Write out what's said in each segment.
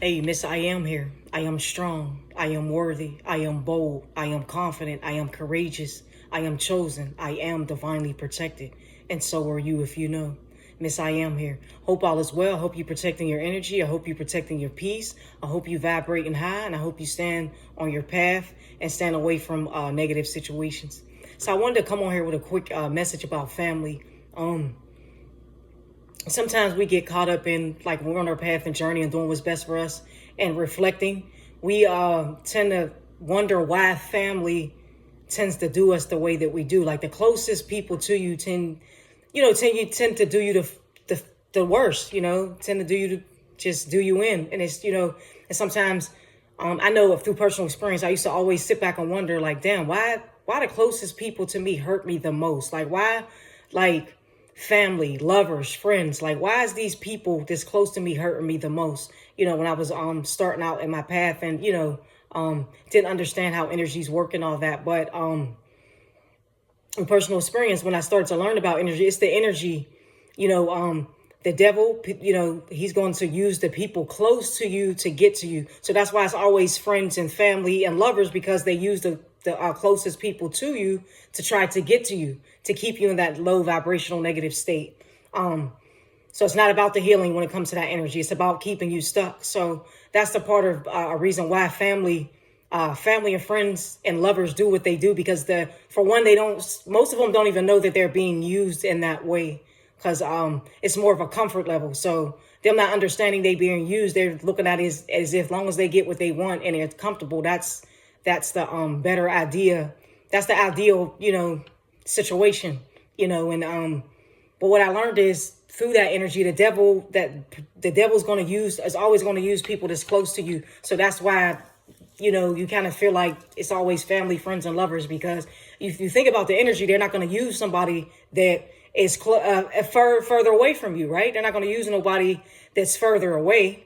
Hey, Miss, I am here. I am strong. I am worthy. I am bold. I am confident. I am courageous. I am chosen. I am divinely protected. And so are you if you know. Miss, I am here. Hope all is well. I hope you're protecting your energy. I hope you're protecting your peace. I hope you vibrating high, and I hope you stand on your path and stand away from negative situations. So I wanted to come on here with a quick message about family. Sometimes we get caught up in, like, we're on our path and journey and doing what's best for us and reflecting. We tend to wonder why family tends to do us the way that we do. Like, the closest people to you tend to do you the worst. Tend to do you to just do you in, and it's and sometimes I know through personal experience, I used to always sit back and wonder, like, damn, why the closest people to me hurt me the most? Like, why, like, family, lovers, friends, like, why is these people this close to me hurting me the most? When I was starting out in my path, and didn't understand how energies work and all that. But in personal experience, when I started to learn about energy, it's the energy, the devil, he's going to use the people close to you to get to you. So that's why it's always friends and family and lovers, because they use the closest people to you to try to get to you, to keep you in that low vibrational negative state. So it's not about the healing when it comes to that energy. It's about keeping you stuck. So that's the part of a reason why family and friends and lovers do what they do, because for one, most of them don't even know that they're being used in that way, because it's more of a comfort level. So them not understanding they being used, they're looking at it as if long as they get what they want and they're comfortable, that's the better idea. That's the ideal, situation, and but what I learned is, through that energy, the devil's going to is always going to use people that's close to you. So that's why, you kind of feel like it's always family, friends, and lovers, because if you think about the energy, they're not going to use somebody that is further away from you, right? They're not going to use nobody that's further away.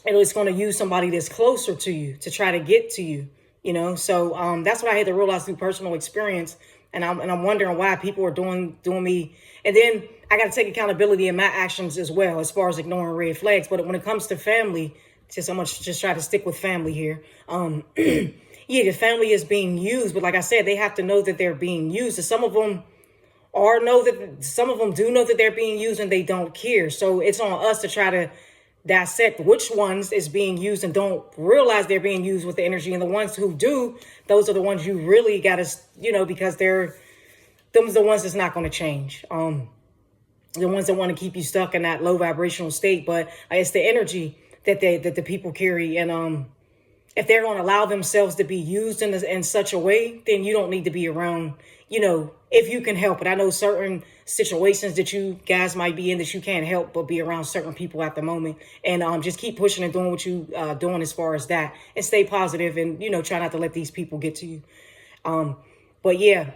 And it's going to use somebody that's closer to you to try to get to you, So that's what I had to realize through personal experience. And I'm wondering why people are doing me. And then I got to take accountability in my actions as well, as far as ignoring red flags. But when it comes to family, I'm going to just try to stick with family here. Yeah, the family is being used. But like I said, they have to know that they're being used. And some of them do know that they're being used, and they don't care. So it's on us to try to dissect which ones is being used and don't realize they're being used with the energy, and the ones who do, those are the ones you really got to, because them's the ones that's not going to change. The ones that want to keep you stuck in that low vibrational state. But it's the energy that the people carry, and if they're going to allow themselves to be used in such a way, then you don't need to be around, if you can help it. I know certain situations that you guys might be in that you can't help but be around certain people at the moment. And just keep pushing and doing what you doing as far as that, and stay positive, and, try not to let these people get to you. But yeah,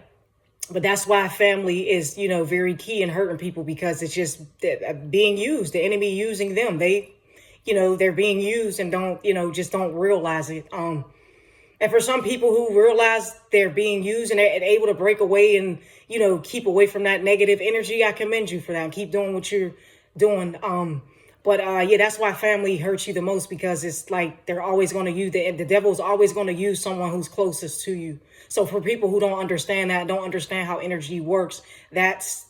but that's why family is, very key in hurting people, because it's just being used, the enemy using them. They're being used and just don't realize it. And for some people who realize they're being used and they're able to break away and, keep away from that negative energy, I commend you for that, and keep doing what you're doing. But yeah, that's why family hurts you the most, because it's like they're always going to use the devil's always going to use someone who's closest to you. So for people who don't understand how energy works, that's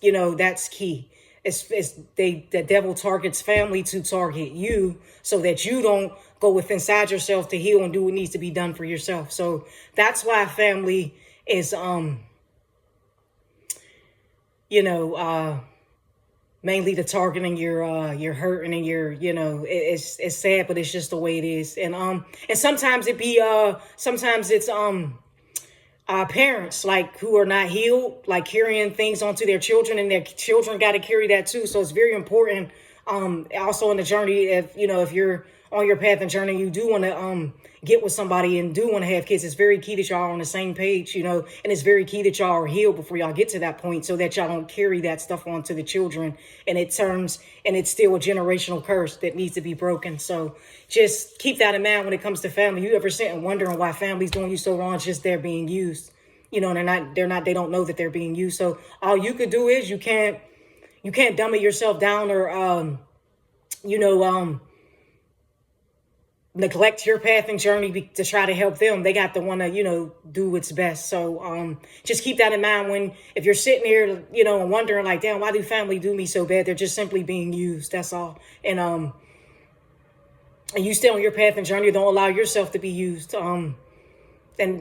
key. The devil targets family to target you, so that you don't go inside yourself to heal and do what needs to be done for yourself. So that's why family is mainly the targeting your hurting and your, it's sad, but it's just the way it is. And sometimes it's parents, like, who are not healed, like, carrying things onto their children, and their children got to carry that too. So it's very important. Also in the journey, if you're on your path and journey, you do want to get with somebody and do want to have kids, it's very key that y'all are on the same page, and it's very key that y'all are healed before y'all get to that point, so that y'all don't carry that stuff onto the children, and it's still a generational curse that needs to be broken. So just keep that in mind when it comes to family. You ever sitting wondering why family's doing you so wrong? It's just they're being used, and they don't know that they're being used. So all you could do is, you can't dummy yourself down, or neglect your path and journey to try to help them. They got to want to, do what's best. So just keep that in mind when, if you're sitting here, and wondering like, damn, why do family do me so bad? They're just simply being used. That's all. And you stay on your path and journey. Don't allow yourself to be used. And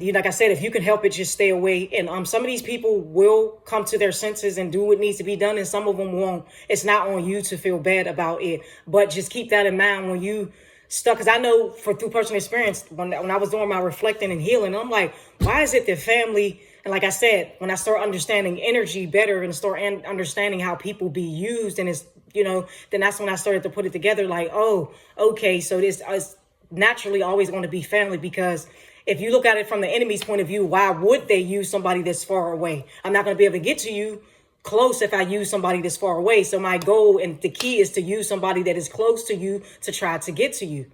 like I said, if you can help it, just stay away. And some of these people will come to their senses and do what needs to be done, and some of them won't. It's not on you to feel bad about it, but just keep that in mind when you stuck. Because I know through personal experience, when I was doing my reflecting and healing, I'm like, why is it that family? And like I said, when I start understanding energy better and start understanding how people be used, and it's then that's when I started to put it together. Like, oh, okay, so this is naturally always going to be family, because if you look at it from the enemy's point of view, why would they use somebody that's far away? I'm not going to be able to get to you close if I use somebody that's far away. So my goal and the key is to use somebody that is close to you to try to get to you.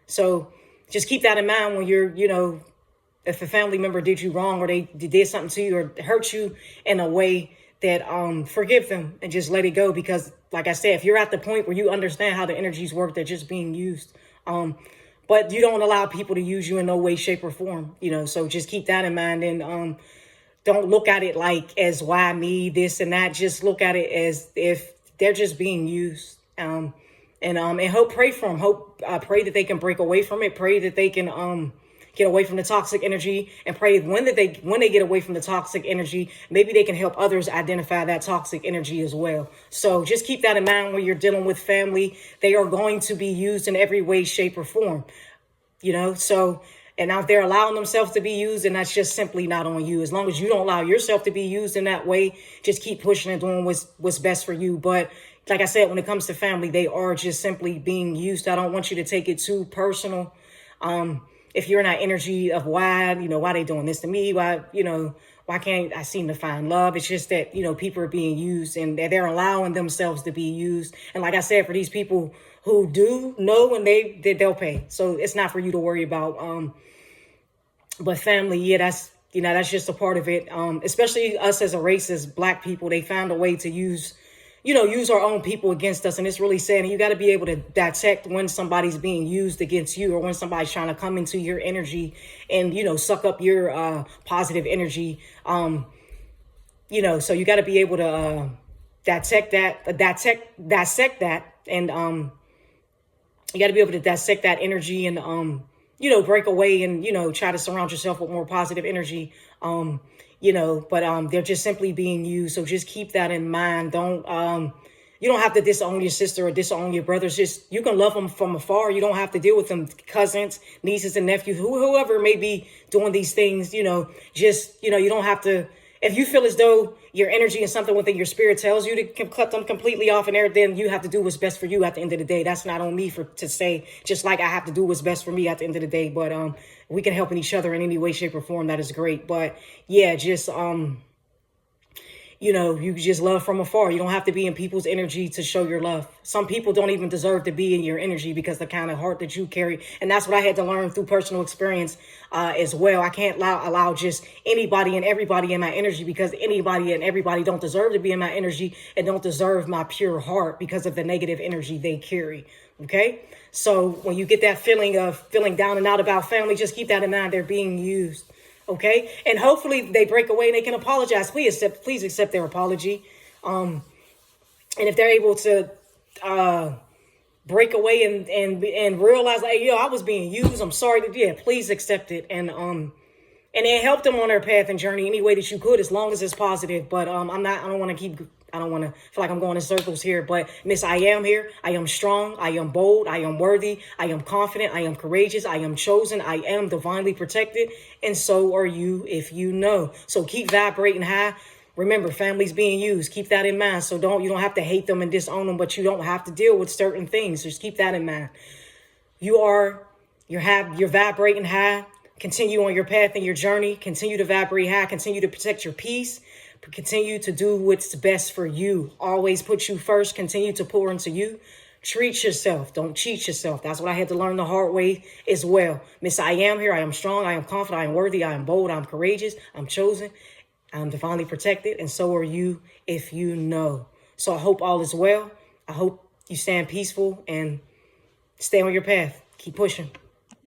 So just keep that in mind when you're, if a family member did you wrong, or they did something to you or hurt you in a way, that forgive them and just let it go. Because like I said, if you're at the point where you understand how the energies work, they're just being used. But you don't allow people to use you in no way, shape, or form, so just keep that in mind. And don't look at it like as why me, this and that. Just look at it as if they're just being used. And pray for them. Pray that they can break away from it. Pray that they can get away from the toxic energy, and pray when they get away from the toxic energy, maybe they can help others identify that toxic energy as well. So just keep that in mind when you're dealing with family. They are going to be used in every way, shape, or form, so, and now if they're allowing themselves to be used, and that's just simply not on you. As long as you don't allow yourself to be used in that way, just keep pushing and doing what's best for you. But like I said, when it comes to family, they are just simply being used. I don't want you to take it too personal. If you're in that energy of why they doing this to me? Why can't I seem to find love? It's just that, people are being used, and they're allowing themselves to be used. And like I said, for these people who do know, when they'll pay. So it's not for you to worry about. But family, yeah, that's just a part of it. Especially us as a race, as Black people, they found a way to use our own people against us. And it's really sad. And you got to be able to detect when somebody's being used against you, or when somebody's trying to come into your energy and, suck up your positive energy. So you got to be able to dissect that. And you got to be able to dissect that energy and, break away and, try to surround yourself with more positive energy. But they're just simply being used. So just keep that in mind. You don't have to disown your sister or disown your brothers. Just, you can love them from afar. You don't have to deal with them, cousins, nieces and nephews, whoever may be doing these things, you don't have to. If you feel as though your energy and something within your spirit tells you to cut them completely off and everything, then you have to do what's best for you at the end of the day. That's not on me to say, just like I have to do what's best for me at the end of the day. But we can help each other in any way, shape, or form. That is great. But yeah, just you just love from afar. You don't have to be in people's energy to show your love. Some people don't even deserve to be in your energy because the kind of heart that you carry. And that's what I had to learn through personal experience as well. I can't allow just anybody and everybody in my energy, because anybody and everybody don't deserve to be in my energy and don't deserve my pure heart because of the negative energy they carry. Okay? So when you get that feeling of feeling down and out about family, just keep that in mind. They're being used. Okay. And hopefully they break away and they can apologize. Please accept their apology. And if they're able to break away and realize, like, I was being used, I'm sorry. Please accept it. And then help them on their path and journey any way that you could, as long as it's positive. But I don't want to feel like I'm going in circles here, but Miss, I am here. I am strong. I am bold. I am worthy. I am confident. I am courageous. I am chosen. I am divinely protected. And so are you, if you know. So keep vibrating high. Remember, family's being used. Keep that in mind. So you don't have to hate them and disown them, but you don't have to deal with certain things. Just keep that in mind. You're vibrating high. Continue on your path and your journey. Continue to vibrate high. Continue to protect your peace. Continue to do what's best for you. Always put you first. Continue to pour into you. Treat yourself. Don't cheat yourself. That's what I had to learn the hard way as well. Miss, I am here. I am strong. I am confident. I am worthy. I am bold. I'm courageous. I'm chosen. I'm divinely protected. And so are you, if you know. So I hope all is well. I hope you stand peaceful and stay on your path. Keep pushing.